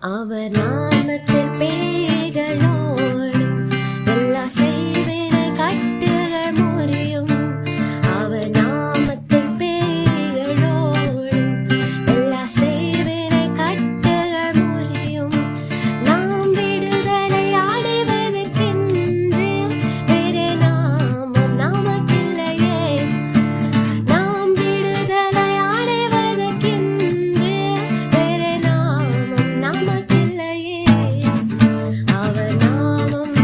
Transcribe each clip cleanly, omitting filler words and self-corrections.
அவர் நாமத்தில் பேய்களோடும் எல்லா செய்வினை கட்டுகள் முறியும். அவர் நாமத்தில் பேய்களோடும் எல்லா செய்வினை கட்டுகள் முறியும். நாம் விடுதலை அடைவதற்கென்று வேறே நாமம் நமக்கில்லையே. நாம் விடுதலை அடைவதற்கென்று வேறே நாமம் நமக்கில்லையே. அவர் நாமம்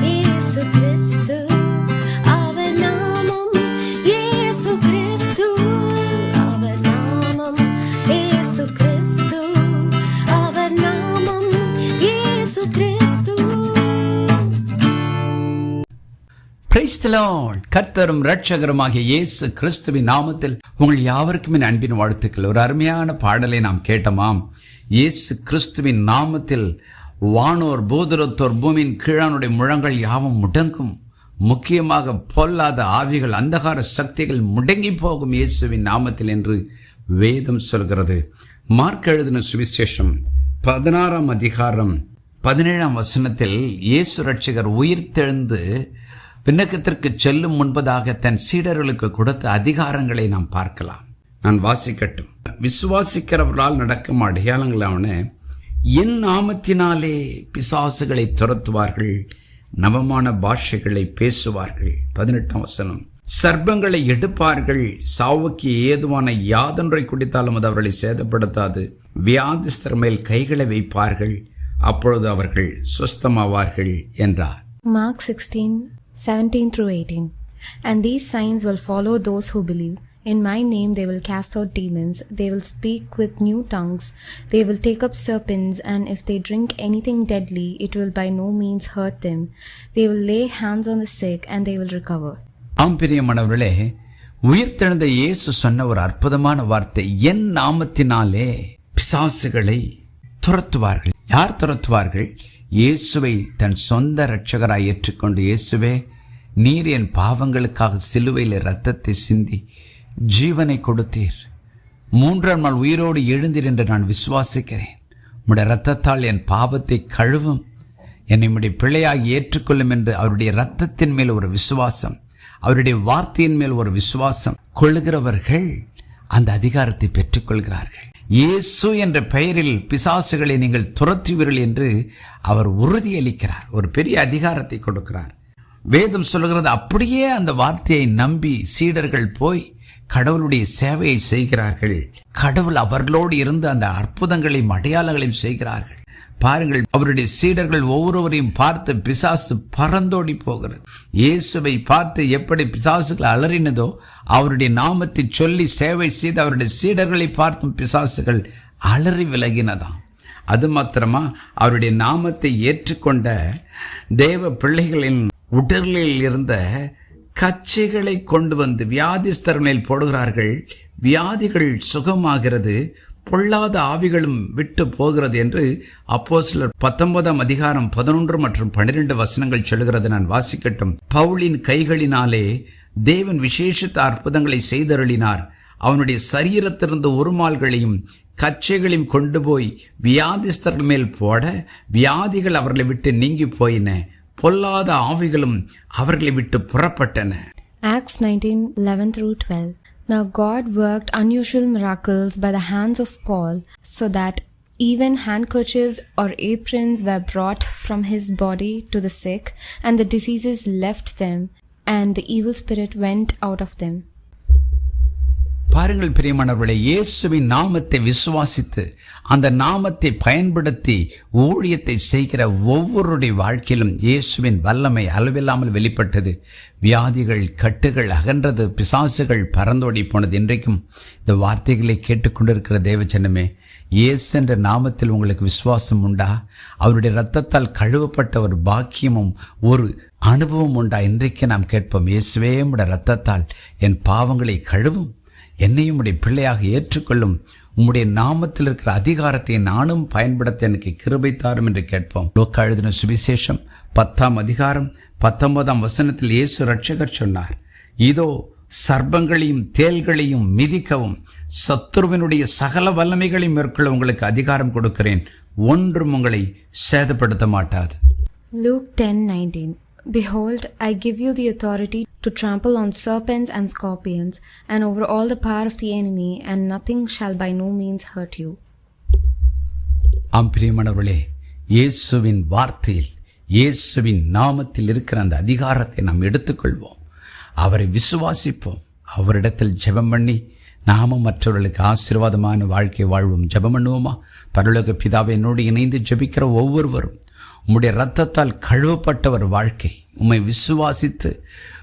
இயேசு கிறிஸ்து. அவர் நாமம் இயேசு கிறிஸ்து. அவர் நாமம் இயேசு கிறிஸ்து. அவர் நாமம் இயேசு கிறிஸ்து. Praise the Lord. கர்த்தரும் இரட்சகருமாகிய இயேசு கிறிஸ்துவின் நாமத்தில் உங்கள் யாவருக்கும் என் அன்பின் வாழ்த்துக்கள். ஒரு அருமையான பாடலை நாம் கேட்டோமாம். இயேசு கிறிஸ்துவின் நாமத்தில் வானோர் பூதரத்தோர் பூமியின் கீழானுடைய முழங்கள் யாவும் முடங்கும். முக்கியமாக பொல்லாத ஆவிகள் அந்தகார சக்திகள் முடங்கி போகும் இயேசுவின் நாமத்தில் என்று வேதம் சொல்கிறது. மார்க் எழுதின சுவிசேஷம் 16ஆம் அதிகாரம் 17ஆம் வசனத்தில் இயேசு இரட்சகர் உயிர்த்தெழுந்து விண்ணகத்திற்கு செல்லும் முன்பதாக தன் சீடர்களுக்கு கொடுத்த அதிகாரங்களை நாம் பார்க்கலாம். நான் வாசிக்கட்டும். விசுவாசிக்கிறவர்களால் நடக்கும் அடையாளங்களான என் நாமத்தினாலே பிசாசுகளை துரத்துவார்கள், நவமான பாஷைகளை பேசுவார்கள். 18ஆம் வசனம். சர்ப்பங்களை எடுப்பார்கள், சாவுக்கு ஏதுவான யாதொன்றை குடித்தாலும் அது அவர்களை சேதப்படுத்தாது. வியாதிஸ்தர் மேல் கைகளை வைப்பார்கள், அப்பொழுது அவர்கள் சுஸ்தமாவார்கள் என்றார். Mark 16:17-18. And these signs will follow those who believe. In my name they will cast out demons. They will speak with new tongues. They will take up serpents, and if they drink anything deadly, it will by no means hurt them. They will lay hands on the sick, and they will recover. ஆம் பிரியமானவர்களே, உயிர்த்தெழுந்த இயேசு சொன்ன ஒரு அற்புதமான வார்த்தை, என் நாமத்தினாலே பிசாசுகளை துரத்துவார்கள். யார் துரத்துவார்கள்? இயேசுவை தன் சொந்த இரட்சகராய் ஏற்றுக்கொண்டு, இயேசுவே நீர் என் பாவங்களுக்காக சிலுவையில் இரத்தத்தை சிந்தி ஜீவனை கொடுத்தீர், 3ஆம் நாள் உயிரோடு எழுந்தீர் என்று நான் விசுவாசிக்கிறேன். உம்முடைய இரத்தத்தால் என் பாவத்தை கழுவும், என்னை உம்முடைய பிள்ளையாகி ஏற்றுக்கொள்ளும் என்று அவருடைய இரத்தத்தின் மேல் ஒரு விசுவாசம், அவருடைய வார்த்தையின் மேல் ஒரு விசுவாசம் கொள்ளுகிறவர்கள் அந்த அதிகாரத்தை பெற்றுக்கொள்கிறார்கள். இயேசு என்ற பெயரில் பிசாசுகளை நீங்கள் துரத்துவீர்கள் என்று அவர் உறுதியளிக்கிறார். ஒரு பெரிய அதிகாரத்தை கொடுக்கிறார். வேதம் சொல்லுகிறது, அப்படியே அந்த வார்த்தையை நம்பி சீடர்கள் போய் கடவுளுடைய சேவையை செய்கிறார்கள். கடவுள் அவர்களோடு இருந்து அந்த அற்புதங்களையும் அடையாளங்களையும் செய்கிறார்கள். பாருங்கள், அவருடைய சீடர்கள் ஒவ்வொருவரையும் பார்த்து பிசாசு பறந்தோடி போகிறது. இயேசுவை பார்த்து எப்படி பிசாசுகள் அலறினதோ, அவருடைய நாமத்தை சொல்லி சேவை செய்து அவருடைய சீடர்களை பார்த்தும் பிசாசுகள் அலறி விலகினதாம். அது மாத்திரமா, அவருடைய நாமத்தை ஏற்றுக்கொண்ட தேவ பிள்ளைகளின் உடலில் இருந்த கச்சைகளை கொண்டு வந்து வியாதிஸ்தர்களில் போடுகிறார்கள். வியாதிகள் சுகமாகிறது, பொல்லாத ஆவிகளும் விட்டு போகிறது என்று அப்போஸ்தலர் 19ஆம் அதிகாரம் 11 மற்றும் 12 வசனங்கள் சொல்கிறது. நான் வாசிக்கட்டும். பவுலின் கைகளினாலே தேவன் விசேஷித்த அற்புதங்களை செய்தருளினார். அவனுடைய சரீரத்திலிருந்து உருமால்களையும் கச்சைகளையும் கொண்டு போய் வியாதிஸ்தர்கள் மேல் போட வியாதிகள் அவர்களை விட்டு நீங்கி போயின, பொல்லாத ஆவிகளும் அவர்களை விட்டு புறப்பட்டன. Acts 19:11-12. Now God worked unusual miracles by the hands of Paul, so that even handkerchiefs or aprons were brought from his body to the sick, and the diseases left them, and the evil spirit went out of them. பாருங்கள் பிரியமானவர்களே, இயேசுவின் நாமத்தை விசுவாசித்து அந்த நாமத்தை பயன்படுத்தி ஊழியத்தை செய்கிற ஒவ்வொருடைய வாழ்க்கையிலும் இயேசுவின் வல்லமை அளவில்லாமல் வெளிப்பட்டது. வியாதிகள் கட்டுகள் அகன்றது, பிசாசுகள் பறந்தோடி போனது. இன்றைக்கும் இந்த வார்த்தைகளை கேட்டுக்கொண்டிருக்கிற தேவஜனமே, இயேசு என்ற நாமத்தில் உங்களுக்கு விசுவாசம் உண்டா? அவருடைய இரத்தத்தால் கழுவப்பட்ட ஒரு பாக்கியமும் ஒரு அனுபவம் உண்டா? இன்றைக்கு நாம் கேட்போம், இயேசுவே உம்முடைய இரத்தத்தால் என் பாவங்களை கழுவும், என்னையும் உடைய பிள்ளையாக ஏற்றுக்கொள்ளும், உம்முடைய நாமத்தில் இருக்கிற அதிகாரத்தை நானும் பயன்படுத்த எனக்கு கிருபை தாரும் என்று கேட்போம். லூக்கா எழுதின சுவிசேஷம் 10ஆம் அதிகாரம் 19ஆம் வசனத்தில் இயேசு இரட்சகர் சொன்னார், இதோ சர்ப்பங்களையும் தேள்களையும் மிதிக்கவும் சத்துருவினுடைய சகல வல்லமைகளையும் மேற்கொள்ள உங்களுக்கு அதிகாரம் கொடுக்கிறேன், ஒன்றும் உங்களை சேதப்படுத்த மாட்டாது. Luke 10:19. Behold, I give you the authority to trample on serpents and scorpions, and over all the power of the enemy, and nothing shall by no means hurt you. ஆம் பிரியமானவர்களே, இயேசுவின் வார்த்தையில் இயேசுவின் நாமத்தில் இருக்கிற அந்த அதிகாரத்தை நாம் எடுத்துக்கொள்வோம், அவரை விசுவாசிப்போம், அவரிடத்தில் ஜெபம் பண்ணி நாமும் மற்றவர்களுக்கு ஆசீர்வாதமான வாழ்க்கை வாழ்வோம். ஜெபம் பண்ணுவோமா? பரலோக பிதாவே, என்னோடு இணைந்து ஜெபிக்கிற ஒவ்வொருவரும் உம்முடைய இரத்தத்தால் கழுவப்பட்ட ஒரு வாழ்க்கை, உம்மை விசுவாசித்து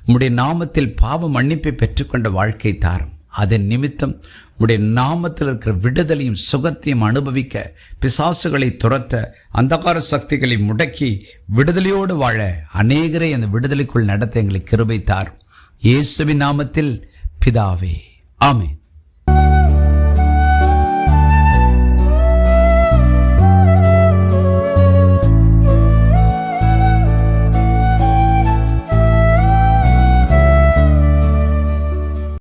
உம்முடைய நாமத்தில் பாவ மன்னிப்பை பெற்றுக்கொண்ட வாழ்க்கை தாரும். அதன் நிமித்தம் உம்முடைய நாமத்தில் இருக்கிற விடுதலையும் சுகத்தையும் அனுபவிக்க, பிசாசுகளை துரத்த, அந்தகார சக்திகளை முடக்கி விடுதலையோடு வாழ அநேகரை அந்த விடுதலைக்குள் நடத்த எங்களுக்கு கிருபை தாரும். இயேசுவின் நாமத்தில் பிதாவே, ஆமென்.